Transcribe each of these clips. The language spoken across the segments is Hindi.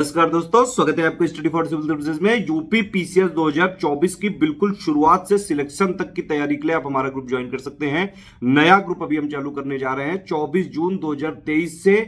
नमस्कार दोस्तों, स्वागत है आपको स्टडी फॉर सिविल सर्विसेज में। यूपी पीसीएस 2024 की बिल्कुल शुरुआत से सिलेक्शन तक की तैयारी के लिए आप हमारा ग्रुप ज्वाइन कर सकते हैं। नया ग्रुप अभी हम चालू करने जा रहे हैं 24 जून 2023 से।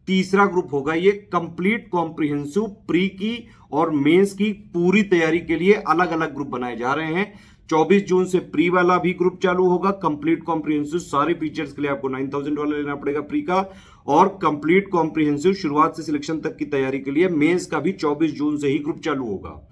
तीसरा ग्रुप होगा ये। कंप्लीट कॉम्प्रिहेंसिव प्री की और मेंस की पूरी तैयारी के लिए अलग अलग ग्रुप बनाए जा रहे हैं। 24 जून से प्री वाला भी ग्रुप चालू होगा। कंप्लीट कॉम्प्रिहेंसिव सारे फीचर्स के लिए आपको 9000 वाला लेना पड़ेगा प्री का। और कंप्लीट कॉम्प्रिहेंसिव शुरुआत से सिलेक्शन तक की तैयारी के लिए मेंस का भी 24 जून से ही ग्रुप चालू होगा।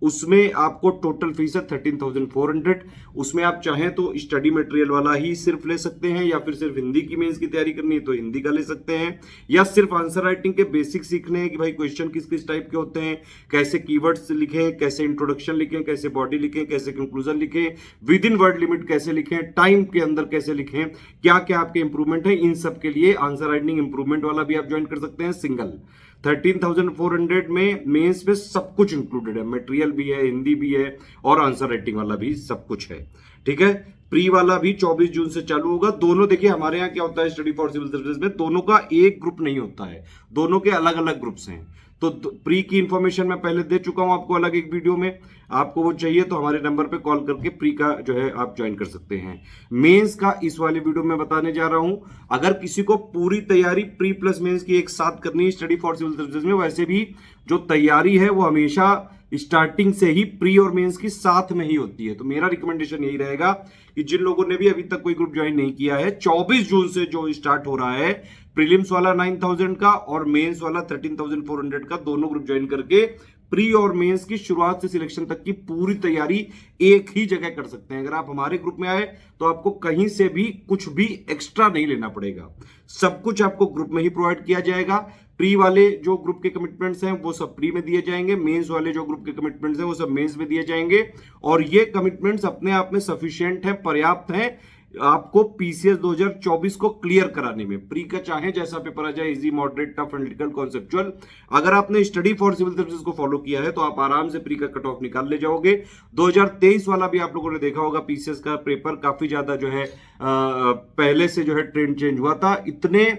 उसमें आपको टोटल फीस है 13,400। उसमें आप चाहें तो स्टडी मटेरियल वाला ही सिर्फ ले सकते हैं, या फिर सिर्फ हिंदी की मेंस की तैयारी करनी है तो हिंदी का ले सकते हैं, या सिर्फ आंसर राइटिंग के बेसिक सीखने हैं कि भाई क्वेश्चन किस किस टाइप के होते हैं, कैसे कीवर्ड्स लिखें, कैसे इंट्रोडक्शन लिखें, कैसे बॉडी लिखें, कैसे कंक्लूजन लिखें, विद इन वर्ड लिमिट कैसे लिखें, टाइम के अंदर कैसे लिखें, क्या क्या आपके इंप्रूवमेंट है। इन सब के लिए आंसर राइटिंग इंप्रूवमेंट वाला भी आप ज्वाइन कर सकते हैं सिंगल। 13,400 में मेंस में सब कुछ इंक्लूडेड है, मटेरियल भी है, हिंदी भी है और आंसर राइटिंग वाला भी सब कुछ है। ठीक है। प्री वाला भी 24 जून से चालू होगा। दोनों देखिए हमारे यहाँ क्या होता है स्टडी फॉर सिविल सर्विसेज में, दोनों का एक ग्रुप नहीं होता है, दोनों के अलग अलग ग्रुप्स हैं। तो प्री की इंफॉर्मेशन मैं पहले दे चुका हूं आपको अलग एक वीडियो में। आपको वो चाहिए तो हमारे नंबर पे कॉल करके प्री का जो है आप ज्वाइन कर सकते हैं। मेंस का इस वाले वीडियो में बताने जा रहा हूं। अगर किसी को पूरी तैयारी प्री प्लस मेंस की एक साथ करनी है स्टडी फॉर सिविल सर्विसेज में, वैसे भी जो तैयारी है वो हमेशा स्टार्टिंग से ही प्री और मेंस की साथ में ही होती है। तो मेरा रिकमेंडेशन यही रहेगा कि जिन लोगों ने भी अभी तक कोई ग्रुप ज्वाइन नहीं किया है, 24 जून से जो स्टार्ट हो रहा है, प्रीलिम्स वाला 9000 का और मेंस वाला 13,400 का, दोनों ग्रुप ज्वाइन करके प्री और मेंस की शुरुआत से सिलेक्शन तक की पूरी तैयारी एक ही जगह कर सकते हैं। अगर आप हमारे ग्रुप में आए तो आपको कहीं से भी कुछ भी एक्स्ट्रा नहीं लेना पड़ेगा, सब कुछ आपको ग्रुप में ही प्रोवाइड किया जाएगा। प्री वाले जो ग्रुप के कमिटमेंट्स हैं वो सब प्री में दिए जाएंगे, मेंस वाले जो ग्रुप के कमिटमेंट्स हैं वो सब मेंस में दिए जाएंगे। और ये कमिटमेंट्स अपने आप में सफिशिएंट है, पर्याप्त है आपको पीसीएस 2024 को क्लियर कराने में। प्री का चाहे जैसा पेपर आ जाए, easy, moderate, tough, analytical, conceptual, अगर आपने स्टडी फॉर सिविल सर्विसेज को फॉलो किया है तो आप आराम से प्री का कट ऑफ निकाल ले जाओगे। 2023 वाला भी आप लोगों ने देखा होगा, पीसीएस का पेपर काफी ज्यादा जो है पहले से जो है ट्रेंड चेंज हुआ था। इतने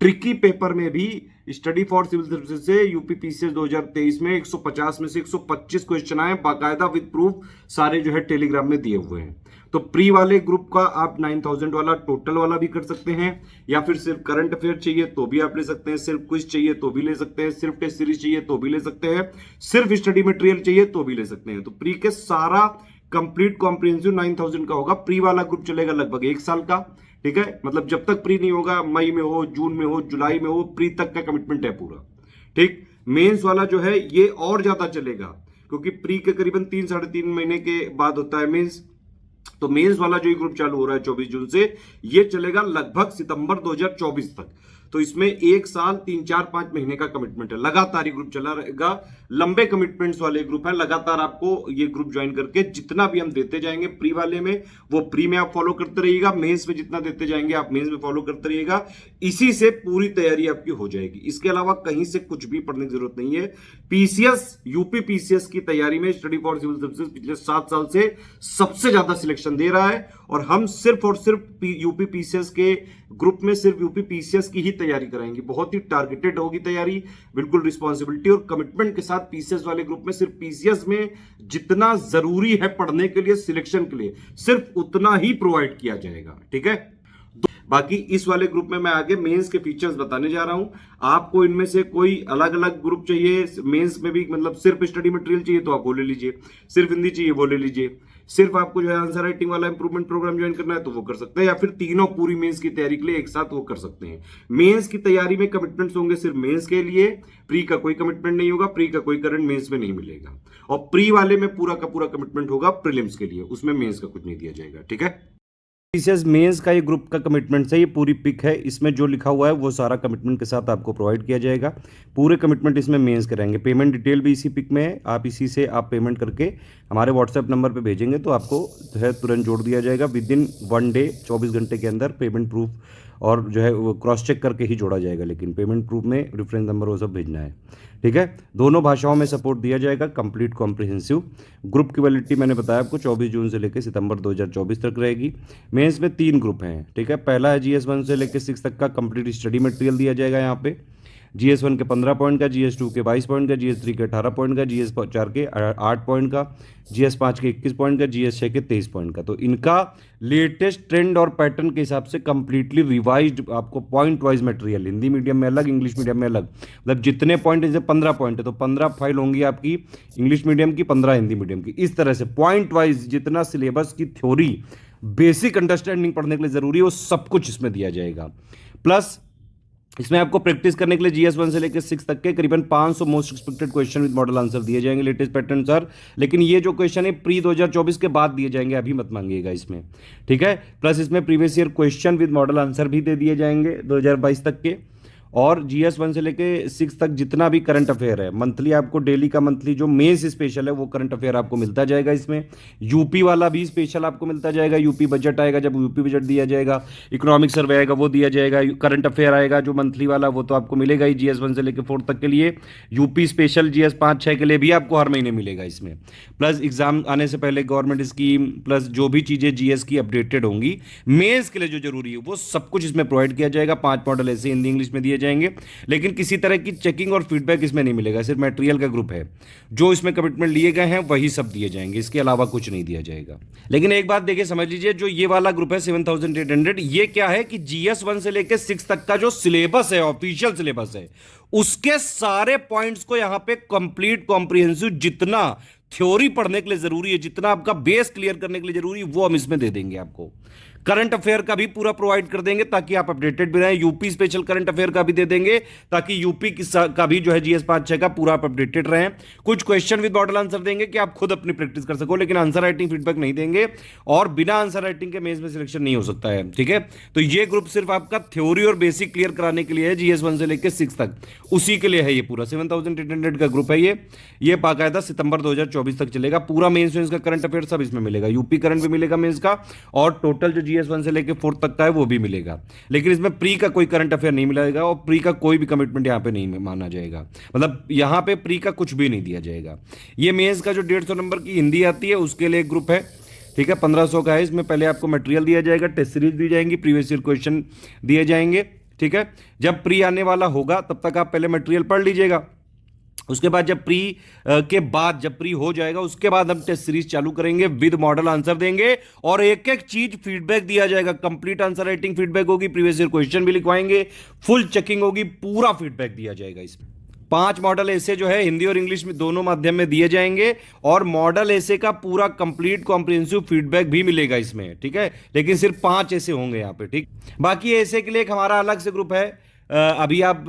ट्रिकी पेपर में भी स्टडी फॉर सिविल सर्विसेज से यूपी पीसीएस 2023 में 150 में से 125 क्वेश्चन आए, बाकायदा विद प्रूफ, सारे जो है टेलीग्राम में दिए हुए हैं। तो प्री वाले ग्रुप का आप 9000 वाला टोटल वाला भी कर सकते हैं, या फिर सिर्फ करंट अफेयर चाहिए तो भी आप ले सकते हैं, सिर्फ क्विज चाहिए तो भी ले सकते हैं, सिर्फ टेस्ट सीरीज चाहिए तो भी ले सकते हैं, सिर्फ स्टडी मटेरियल चाहिए तो भी ले सकते हैं। तो प्री के सारा कंप्लीट कॉम्प्रिहेंसिव 9000 का होगा। प्री वाला ग्रुप चलेगा लगभग 1 साल का। ठीक है, मतलब जब तक प्री नहीं होगा, मई में हो, जून में हो, जुलाई में हो, प्री तक का कमिटमेंट है पूरा। ठीक। मेंस वाला जो है ये और ज्यादा चलेगा, क्योंकि प्री के करीबन 3 साढ़े 3 महीने के बाद होता है मेंस। तो मेंस वाला जो ग्रुप चालू हो रहा है 24 जून से, ये चलेगा लगभग सितंबर 2024 तक। तो इसमें 1 साल 3 4 5 महीने का कमिटमेंट है, लगातार ये ग्रुप चला रहेगा। लंबे कमिटमेंट्स वाले ग्रुप है, लगातार आपको ये ग्रुप ज्वाइन करके जितना भी हम देते जाएंगे प्री वाले में, वो प्री में आप फॉलो करते रहिएगा, मेंस में जितना देते जाएंगे आप मेंस में फॉलो करते रहिएगा। इसी से पूरी तैयारी आपकी हो जाएगी। इसके अलावा कहीं से कुछ भी पढ़ने की जरूरत नहीं है। पीसीएस, यूपी पीसीएस की तैयारी में स्टडी फॉर सिविल सर्विसेज पिछले 7 साल से सबसे ज्यादा सिलेक्शन दे रहा है, और हम सिर्फ और सिर्फ यूपी पीसीएस के ग्रुप में सिर्फ यूपी पीसीएस की ही तैयारी कराएंगे। बहुत ही टारगेटेड होगी तैयारी, बिल्कुल रिस्पॉन्सिबिलिटी और कमिटमेंट के साथ। पीसीएस वाले ग्रुप में सिर्फ पीसीएस में जितना जरूरी है पढ़ने के लिए, सिलेक्शन के लिए, सिर्फ उतना ही प्रोवाइड किया जाएगा। ठीक है। बाकी इस वाले ग्रुप में मैं आगे मेंस के फीचर्स बताने जा रहा हूं। आपको इनमें से कोई अलग अलग ग्रुप चाहिए मेंस में भी, मतलब सिर्फ स्टडी मटेरियल चाहिए तो आप वो ले लीजिए, सिर्फ हिंदी चाहिए वो ले लीजिए, सिर्फ आपको जो है आंसर राइटिंग वाला इंप्रूवमेंट प्रोग्राम ज्वाइन करना है तो वो कर सकते हैं, या फिर तीनों पूरी मेंस की तैयारी के लिए एक साथ वो कर सकते हैं। मेंस की तैयारी में कमिटमेंट्स होंगे सिर्फ मेंस के लिए, प्री का कोई कमिटमेंट नहीं होगा, प्री का कोई करंट मेंस में नहीं मिलेगा। और प्री वाले में पूरा का पूरा कमिटमेंट होगा प्रीलिम्स के लिए, उसमें मेंस का कुछ नहीं दिया जाएगा। ठीक है। पीसीएस मेंस का ये ग्रुप का कमिटमेंट है, ये पूरी पिक है, इसमें जो लिखा हुआ है वो सारा कमिटमेंट के साथ आपको प्रोवाइड किया जाएगा। पूरे कमिटमेंट इसमें मेंस करेंगे। पेमेंट डिटेल भी इसी पिक में है, आप इसी से आप पेमेंट करके हमारे व्हाट्सएप नंबर पे भेजेंगे तो आपको जो है तुरंत जोड़ दिया जाएगा। विद इन 1 डे 24 घंटे के अंदर पेमेंट प्रूफ और जो है वो क्रॉस चेक करके ही जोड़ा जाएगा, लेकिन पेमेंट प्रूफ में रेफरेंस नंबर वो सब भेजना है। ठीक है। दोनों भाषाओं में सपोर्ट दिया जाएगा। कंप्लीट कॉम्प्रिहेंसिव ग्रुप की वैलिडिटी मैंने बताया आपको 24 जून से लेकर सितंबर 2024 तक रहेगी। मेंस में 3 ग्रुप हैं। ठीक है। पहला है GS 1 से लेकर 6 तक का कंप्लीट स्टडी मटेरियल दिया जाएगा यहाँ पे, GS1 के 15 पॉइंट का, GS2 के 22 पॉइंट का, GS3 के 18 पॉइंट का, GS4 के 8 पॉइंट का, GS5 के 21 पॉइंट का, GS6 के 23 पॉइंट का। तो इनका लेटेस्ट ट्रेंड और पैटर्न के हिसाब से कंप्लीटली रिवाइज्ड आपको point wise material, Hindi medium में अलग, इंग्लिश मीडियम में अलग, मतलब जितने पॉइंट, जैसे 15 पॉइंट है तो 15 फाइल होंगी आपकी इंग्लिश मीडियम की, 15 हिंदी मीडियम की। इस तरह से पॉइंट वाइज जितना सिलेबस की थ्योरी बेसिक अंडरस्टैंडिंग पढ़ने के लिए जरूरी है वो सब कुछ इसमें दिया जाएगा। प्लस इसमें आपको प्रैक्टिस करने के लिए GS1 से लेकर 6 तक के करीबन 500 most expected question with model answer दिए जाएंगे लेटेस्ट पैटर्न सर। लेकिन ये जो क्वेश्चन है प्री 2024 के बाद दिए जाएंगे, अभी मत मांगिएगा इसमें, ठीक है। प्लस इसमें previous year question with model answer भी दे दिए जाएंगे 2022 तक के। और GS1 से लेके 6 तक जितना भी करंट अफेयर है, मंथली आपको डेली का मंथली जो मेंस स्पेशल है वो करंट अफेयर आपको मिलता जाएगा इसमें। यूपी वाला भी स्पेशल आपको मिलता जाएगा, यूपी बजट आएगा, जब यूपी बजट दिया जाएगा, इकोनॉमिक सर्वे आएगा वो दिया जाएगा, करंट अफेयर आएगा जो मंथली वाला वो तो आपको मिलेगा ही GS1 से लेकर 4 तक के लिए। यूपी स्पेशल GS5-6 के लिए भी आपको हर महीने मिलेगा इसमें। प्लस एग्जाम आने से पहले गवर्नमेंट स्कीम, प्लस जो भी चीज़ें GS की अपडेटेड होंगी मेंस के लिए जो जरूरी है वो सब कुछ इसमें प्रोवाइड किया जाएगा। 5 मॉडल ऐसे हिंदी इंग्लिश में दिए जाएंगे, लेकिन किसी तरह की चेकिंग और फीडबैक इसमें नहीं मिलेगा। सिर्फ मटेरियल का ग्रुप है, जो इसमें कमिटमेंट लिए गए हैं वही सब दिए जाएंगे, इसके अलावा कुछ नहीं दिया जाएगा। लेकिन एक बात देखिए, समझ लीजिए, जो ये वाला ग्रुप है 7800, ये क्या है कि GS1 से लेकर 6 तक का जो सिलेबस है, ऑफिशियल सिलेबस है, उसके सारे पॉइंट्स को यहां पे कंप्लीट कॉम्प्रिहेंसिव, जितना थ्योरी पढ़ने के लिए जरूरी है, जितना आपका बेस क्लियर करने के लिए जरूरी है, वो हम इसमें दे देंगे आपको। करंट अफेयर का भी पूरा प्रोवाइड कर देंगे ताकि आप अपडेटेड भी रहें। यूपी स्पेशल करंट अफेयर का भी दे देंगे ताकि यूपी का भी जो है GS5-6 का पूरा आप अपडेटेड रहें। कुछ क्वेश्चन विद मॉडल आंसर देंगे कि आप खुद अपनी प्रैक्टिस कर सको, लेकिन आंसर राइटिंग फीडबैक नहीं देंगे, और बिना आंसर राइटिंग के मेंस में सिलेक्शन नहीं हो सकता है, ठीक है। तो ये ग्रुप सिर्फ आपका थ्योरी और बेसिक क्लियर कराने के लिए है, GS1 से लेकर 6 तक, उसी के लिए है ये पूरा 7800 का ग्रुप है ये बाकायदा सितंबर 2024 तक चलेगा। पूरा मेंस का करंट अफेयर सब इसमें मिलेगा, यूपी करंट भी मिलेगा मेंस का, और टोटल जो GS1 से लेकर 4 तक का है वो भी मिलेगा। लेकिन इसमें प्री का कोई करंट अफेयर नहीं मिलेगा, और प्री का कोई भी कमिटमेंट यहां पे नहीं माना जाएगा, मतलब यहां पे प्री का कुछ भी नहीं दिया जाएगा। ये मेंस का जो 150 नंबर की हिंदी आती है उसके लिए एक ग्रुप है, ठीक है, 1500 का है। इसमें पहले आपको मटेरियल दिया जाएगा, टेस्ट सीरीज दी जाएंगी, प्रीवियस ईयर क्वेश्चन दिए जाएंगे, ठीक है। जब प्री आने वाला होगा तब तक आप पहले मटेरियल पढ़ लीजिएगा, उसके बाद जब प्री के बाद, जब प्री हो जाएगा उसके बाद हम टेस्ट सीरीज चालू करेंगे, विद मॉडल आंसर देंगे, और एक एक चीज फीडबैक दिया जाएगा। कंप्लीट आंसर राइटिंग फीडबैक होगी, प्रीवियस ईयर क्वेश्चन भी लिखवाएंगे, फुल चेकिंग होगी, पूरा फीडबैक दिया जाएगा इसमें। 5 मॉडल ऐसे जो है हिंदी और इंग्लिश में दोनों माध्यम में दिए जाएंगे, और मॉडल ऐसे का पूरा कंप्लीट कॉम्प्रिहेंसिव फीडबैक भी मिलेगा इसमें, ठीक है। लेकिन सिर्फ 5 ऐसे होंगे यहाँ पे, ठीक। बाकी ऐसे के लिए एक हमारा अलग से ग्रुप है। अभी आप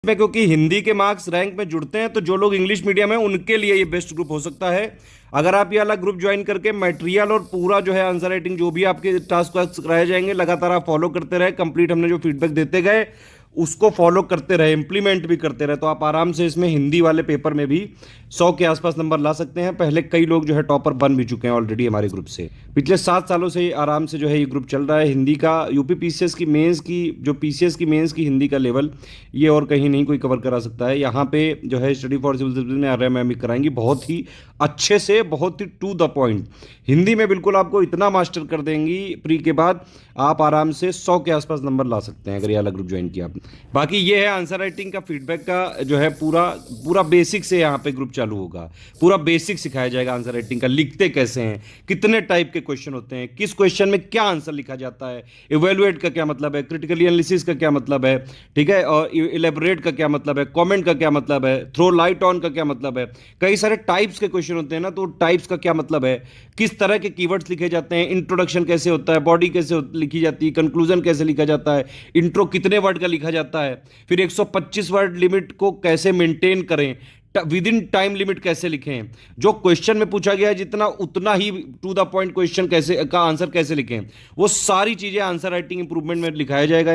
में, क्योंकि हिंदी के मार्क्स रैंक में जुड़ते हैं, तो जो लोग इंग्लिश मीडियम है उनके लिए ये बेस्ट ग्रुप हो सकता है। अगर आप ये अलग ग्रुप ज्वाइन करके मटेरियल और पूरा जो है आंसर राइटिंग जो भी आपके टास्क कराए जाएंगे लगातार आप फॉलो करते रहे, कंप्लीट हमने जो फीडबैक देते गए उसको फॉलो करते रहे, इंप्लीमेंट भी करते रहे, तो आप आराम से इसमें हिंदी वाले पेपर में भी 100 के आसपास नंबर ला सकते हैं। पहले कई लोग जो है टॉपर बन भी चुके हैं ऑलरेडी हमारे ग्रुप से। पिछले 7 सालों से आराम से जो है ये ग्रुप चल रहा है। हिंदी का यूपी PCS की मेंस की, जो PCS की मेंस की हिंदी का लेवल ये और कहीं नहीं कोई कवर करा सकता है। यहाँ पे जो है स्टडी फॉर सिविल सर्विस में आर्या मैम कराएंगी बहुत ही अच्छे से, बहुत ही टू द पॉइंट हिंदी में, बिल्कुल आपको इतना मास्टर कर देंगी प्री के बाद, आप आराम से 100 के आसपास नंबर ला सकते हैं अगर ये अलग ग्रुप ज्वाइन किया आपने। बाकी ये है आंसर राइटिंग का फीडबैक का जो है पूरा बेसिक से यहाँ पे ग्रुप चालू होगा। पूरा बेसिक सिखाया जाएगा आंसर राइटिंग का, लिखते कैसे हैं, कितने टाइप के क्वेश्चन होते हैं, किस क्वेश्चन में क्या आंसर लिखा जाता है, इवेल्युएट का क्या मतलब है, क्रिटिकली एनालिसिस का क्या मतलब है, ठीक है, और इलेबोरेट का क्या मतलब है, कमेंट का क्या मतलब है, थ्रो लाइट ऑन का क्या मतलब है। कई सारे टाइप्स के क्वेश्चन होते हैं ना, तो टाइप्स का क्या मतलब है, किस तरह के कीवर्ड्स लिखे जाते हैं, इंट्रोडक्शन कैसे होता है, बॉडी कैसे लिखी जाती है, कंक्लूजन कैसे लिखा जाता है, इंट्रो कितने वर्ड का लिखा जाता है, फिर 125 वर्ड लिमिट को कैसे मेंटेन करें, विद इन टाइम लिमिट कैसे लिखें, जो क्वेश्चन में पूछा गया है जितना उतना ही टू द पॉइंट क्वेश्चन कैसे का आंसर कैसे लिखें, वो सारी चीजें आंसर राइटिंग इंप्रूवमेंट में लिखाया जाएगा।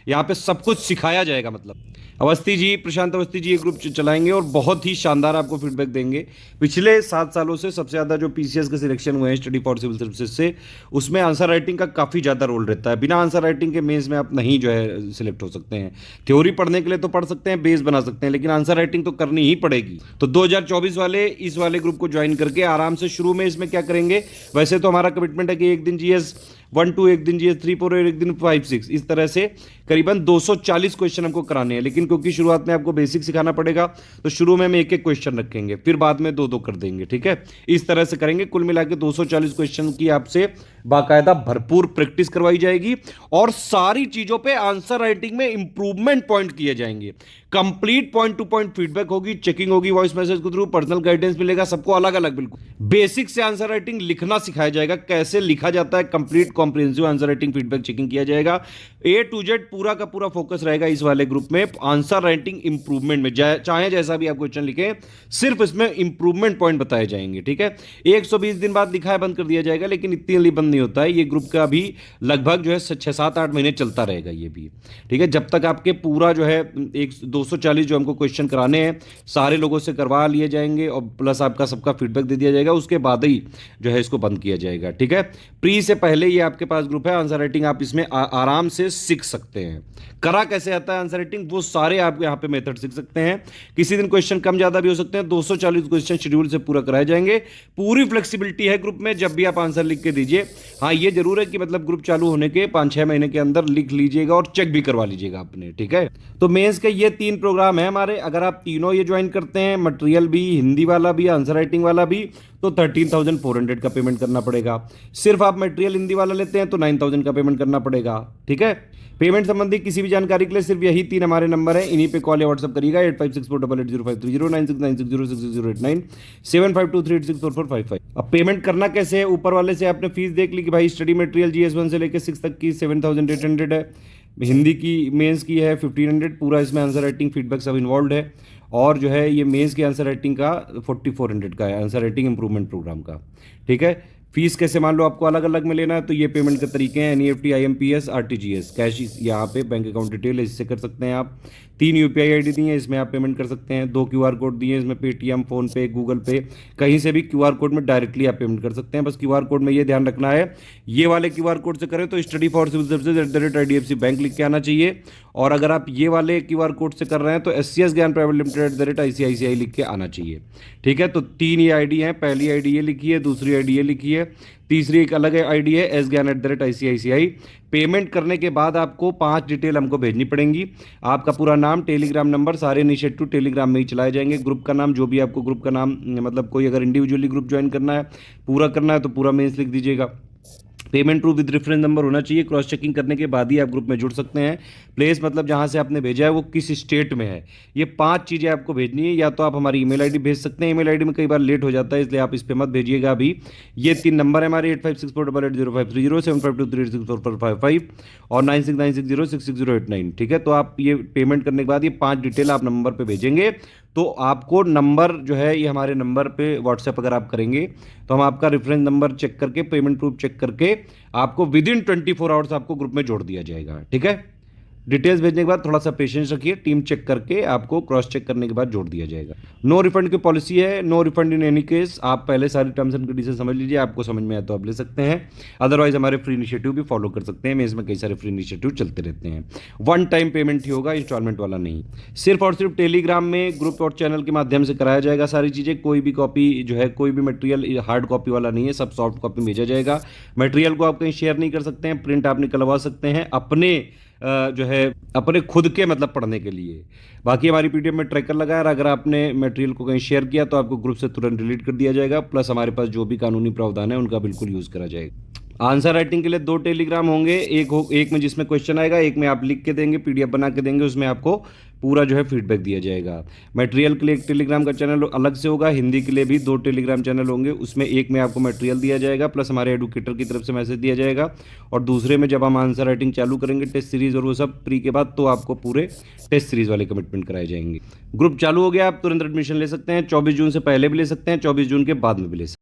यहाँ पे सब कुछ सिखाया जाएगा। मतलब अवस्थी जी, प्रशांत अवस्थी जी ये ग्रुप चलाएंगे और बहुत ही शानदार आपको फीडबैक देंगे। पिछले 7 सालों से सबसे ज़्यादा जो PCS के सिलेक्शन हुए हैं स्टडी फॉर सिविल सर्विसेज से, उसमें आंसर राइटिंग का काफ़ी ज़्यादा रोल रहता है। बिना आंसर राइटिंग के मेंस में आप नहीं जो है सिलेक्ट हो सकते हैं। थ्योरी पढ़ने के लिए तो पढ़ सकते हैं, बेस बना सकते हैं, लेकिन आंसर राइटिंग तो करनी ही पड़ेगी। तो 2024 वाले इस वाले ग्रुप को ज्वाइन करके आराम से शुरू में इसमें क्या करेंगे, वैसे तो हमारा कमिटमेंट है कि एक दिन GS 1 2 एक दिन जीएस, 3 4 एक दिन 5 6, इस तरह से करीबन 240 क्वेश्चन हमको कराने हैं। लेकिन क्योंकि शुरुआत में आपको बेसिक सिखाना पड़ेगा तो शुरू में हम एक एक क्वेश्चन रखेंगे, फिर बाद में दो दो कर देंगे, ठीक है। इस तरह से करेंगे। कुल मिला के 240 क्वेश्चन की आपसे बाकायदा भरपूर प्रैक्टिस करवाई जाएगी और सारी चीजों पे आंसर राइटिंग में इंप्रूवमेंट पॉइंट किए जाएंगे। Complete point two point feedback होगी, चेकिंग होगी वॉइस मैसेज के थ्रू, पर्सनल गाइडेंस मिलेगा, सबको अलग अलग। बिल्कुल बेसिक से आंसर राइटिंग लिखना सिखाया जाएगा, कैसे लिखा जाता है, complete comprehensive answer writing feedback checking किया जाएगा। ए टू जेड पूरा का पूरा फोकस रहेगा इस वाले ग्रुप में आंसर राइटिंग इंप्रूवमेंट में। चाहे जैसा भी आप क्वेश्चन लिखें, सिर्फ इसमें इंप्रूवमेंट पॉइंट बताए जाएंगे, ठीक है। 120 दिन बाद लिखा है बंद कर दिया जाएगा, लेकिन इतनी जल्दी बंद नहीं होता है। ये ग्रुप का भी लगभग जो है 6-7-8 महीने चलता रहेगा ये भी, ठीक है। जब तक आपके पूरा जो है 240 जो हमको क्वेश्चन कराने हैं सारे लोगों से करवा लिए जाएंगे और प्लस आपका सबका फीडबैक दे दिया जाएगा, उसके बाद ही जो है इसको बंद किया जाएगा, ठीक है। प्री से पहले ये आपके पास ग्रुप है। आंसर राइटिंग आप इसमें आराम से सीख सकते हैं। करा कैसे आता है आंसर राइटिंग, वो सारे आप यहां पे मेथड सीख सकते हैं। किसी दिन क्वेश्चन कम ज्यादा भी हो सकते हैं। 240 क्वेश्चन शेड्यूल से पूरा कराए जाएंगे। पूरी फ्लेक्सिबिलिटी है ग्रुप में, जब भी आप आंसर लिख के दीजिए। हाँ, ये जरूर है कि मतलब ग्रुप चालू होने के 5-6 महीने के अंदर लिख लीजिएगा और चेक भी करवा लीजिएगा अपने, ठीक है। तो मेंस के ये 3 प्रोग्राम है हमारे। अगर आप तीनों ये ज्वाइन करते हैं, मटेरियल भी, हिंदी वाला भी, आंसर राइटिंग वाला भी, तो 13,400 का पेमेंट करना पड़ेगा। सिर्फ आप मटेरियल हिंदी वाला लेते हैं तो 9,000 का पेमेंट करना पड़ेगा, ठीक है। पेमेंट संबंधी किसी भी जानकारी के लिए सिर्फ यही 3 हमारे नंबर हैं, इन्हीं पे कॉल या व्हाट्सएप करिएगा। 8564880530, 9696060689, 7523864455। अब पेमेंट करना कैसे है, ऊपर वाले से आपने फीस देख ली कि भाई स्टडी मटेरियल GS1 से लेकर 6 तक की 7,800 है, हिंदी की मेंस की है 1,500, पूरा इसमें आंसर राइटिंग फीडबैक सब इन्वॉल्व है। और जो है ये मेंस की आंसर राइटिंग का 4,400 का है, आंसर राइटिंग इंप्रूवमेंट प्रोग्राम का, ठीक है। फीस कैसे, मान लो आपको अलग अलग में लेना है तो ये पेमेंट के तरीके हैं, NEFT, IMPS, RTGS, कैश यहाँ पे बैंक अकाउंट डिटेल इससे कर सकते हैं आप। 3 UPI ID दी है, इसमें आप पेमेंट कर सकते हैं। 2 QR कोड दिए हैं, इसमें पेटीएम, फोन पे, गूगल पे, कहीं से भी QR कोड में डायरेक्टली आप पेमेंट कर सकते हैं। बस QR कोड में ये ध्यान रखना है, ये वाले QR कोड से करें तो study for civil services @IDFC bank लिख के आना चाहिए। और अगर आप ये वाले QR कोड से कर रहे हैं तो SCS ज्ञान प्राइवेट लिमिटेड @ICICI लिख के आना चाहिए, ठीक है। तो 3 ये ID हैं, पहली ID ये लिखी है, दूसरी ID ये लिखी है, तीसरी एक अलग ID है SGAN @ICICI। पेमेंट करने के बाद आपको 5 डिटेल हमको भेजनी पड़ेंगी। आपका पूरा नाम, टेलीग्राम नंबर, सारे इनिशिएटिव टेलीग्राम में ही चलाए जाएंगे। ग्रुप का नाम, जो भी आपको ग्रुप का नाम, मतलब कोई अगर इंडिविजुअली ग्रुप ज्वाइन करना है, पूरा करना है तो पूरा मेंस लिख दीजिएगा। Payment proof with reference number होना चाहिए। क्रॉस चेकिंग करने के बाद ही आप ग्रुप में जुड़ सकते हैं। प्लेस मतलब जहां से आपने भेजा है वो किस स्टेट में है, ये 5 चीज़ें आपको भेजनी है। या तो आप हमारी ईमेल आईडी भेज सकते हैं, ईमेल आईडी में कई बार लेट हो जाता है इसलिए आप इस पर मत भेजिएगा अभी। ये 3 नंबर है हमारे 8564880530, 7523864455 और 9696066089, ठीक है। तो आप ये पेमेंट करने के बाद ये 5 डिटेल आप नंबर पर भेजेंगे तो आपको नंबर जो है ये हमारे नंबर पे व्हाट्सएप अगर आप करेंगे तो हम आपका रेफरेंस नंबर चेक करके, पेमेंट प्रूफ चेक करके आपको विद इन 24 आवर्स आपको ग्रुप में जोड़ दिया जाएगा, ठीक है। डिटेल्स भेजने के बाद थोड़ा सा पेशेंस रखिए, टीम चेक करके आपको क्रॉस चेक करने के बाद जोड़ दिया जाएगा। नो रिफंड की पॉलिसी है, no refund in any case. आप पहले सारी टर्म्स एंड कंडीशन समझ लीजिए, आपको समझ में आए तो आप ले सकते हैं, अदरवाइज हमारे फ्री इनिशिएटिव भी फॉलो कर सकते हैं। इसमें कई सारे फ्री इनिशिएटिव चलते रहते हैं। 1 टाइम पेमेंट ही होगा, इंस्टॉलमेंट वाला नहीं। सिर्फ और सिर्फ टेलीग्राम में ग्रुप और चैनल के माध्यम से कराया जाएगा सारी चीज़ें। कोई भी कॉपी जो है, कोई भी मटेरियल हार्ड कॉपी वाला नहीं है, सब सॉफ्ट कॉपी भेजा जाएगा। मटेरियल को आप कहीं शेयर नहीं कर सकते हैं, प्रिंट आप निकलवा सकते हैं अपने जो है अपने खुद के मतलब पढ़ने के लिए। बाकी हमारी PDF में ट्रैकर लगा है, अगर आपने मटेरियल को कहीं शेयर किया तो आपको ग्रुप से तुरंत डिलीट कर दिया जाएगा। प्लस हमारे पास जो भी कानूनी प्रावधान है उनका बिल्कुल यूज़ करा जाएगा। आंसर राइटिंग के लिए 2 टेलीग्राम होंगे, एक में जिसमें क्वेश्चन आएगा, एक में आप लिख के देंगे, PDF बना के देंगे, उसमें आपको पूरा जो है फीडबैक दिया जाएगा। मटेरियल के लिए एक टेलीग्राम का चैनल अलग से होगा, हिंदी के लिए भी 2 टेलीग्राम चैनल होंगे। उसमें एक में आपको मटेरियल दिया जाएगा प्लस हमारे एडुकेटर की तरफ से मैसेज दिया जाएगा, और दूसरे में जब हम आंसर राइटिंग चालू करेंगे टेस्ट सीरीज और वो सब प्री के बाद, तो आपको पूरे टेस्ट सीरीज वाले कमिटमेंट कराए जाएंगे। ग्रुप चालू हो गया, आप तुरंत एडमिशन ले सकते हैं। 24 जून से पहले भी ले सकते हैं, 24 जून के बाद में भी ले सकते हैं।